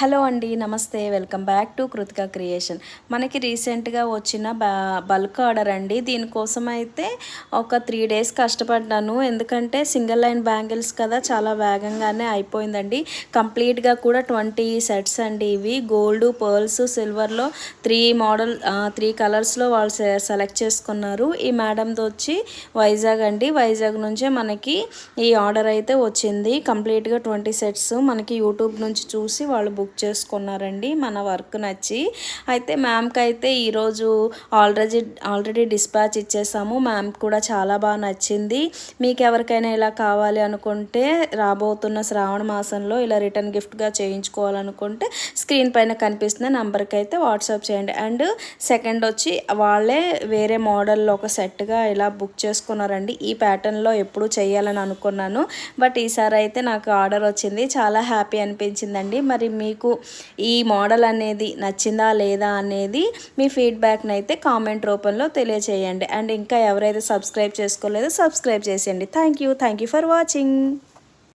Hello అండి, నమస్తే. Welcome back to Krittika creation. మనకి రీసెంట్గా వచ్చిన బల్క్ ఆర్డర్ అండి. దీనికోసం అయితే ఒక 3 days కష్టపడ్డాను. ఎందుకంటే సింగిల్ లైన్ బ్యాంగిల్స్ కదా, చాలా వేగంగానే అయిపోయిందండి. కంప్లీట్గా కూడా 20 sets అండి. ఇవి గోల్డ్, పర్ల్స్, సిల్వర్లో 3 కలర్స్లో వాళ్ళు సెలెక్ట్ చేసుకున్నారు. ఈ మేడంతో వచ్చి వైజాగ్ అండి. వైజాగ్ నుంచే మనకి ఈ ఆర్డర్ అయితే వచ్చింది. కంప్లీట్గా 20 sets మనకి యూట్యూబ్ నుంచి చూసి వాళ్ళు బుక్ చేసుకున్నారండి, మన వర్క్ నచ్చి. అయితే మ్యామ్కి అయితే ఈరోజు ఆల్రెడీ డిస్పాచ్ ఇచ్చేసాము. మ్యామ్కి కూడా చాలా బాగా నచ్చింది. మీకు ఎవరికైనా ఇలా కావాలి అనుకుంటే, రాబోతున్న శ్రావణ మాసంలో ఇలా రిటర్న్ గిఫ్ట్గా చేయించుకోవాలనుకుంటే స్క్రీన్ పైన కనిపిస్తున్న నెంబర్కి అయితే వాట్సాప్ చేయండి. అండ్ సెకండ్ వచ్చి వాళ్ళే వేరే మోడల్లో ఒక సెట్గా ఇలా బుక్ చేసుకున్నారండి. ఈ ప్యాటర్న్లో ఎప్పుడు చేయాలని అనుకున్నాను, బట్ ఈసారి అయితే నాకు ఆర్డర్ వచ్చింది. చాలా హ్యాపీ అనిపించిందండి. మరి మీకు ఈ మోడల్ అనేది నచ్చిందా లేదా అనేది మీ ఫీడ్బ్యాక్ని అయితే కామెంట్ రూపంలో తెలియచేయండి. అండ్ ఇంకా ఎవరైతే సబ్స్క్రైబ్ చేసుకోలేదో సబ్స్క్రైబ్ చేసేయండి. Thank you for watching.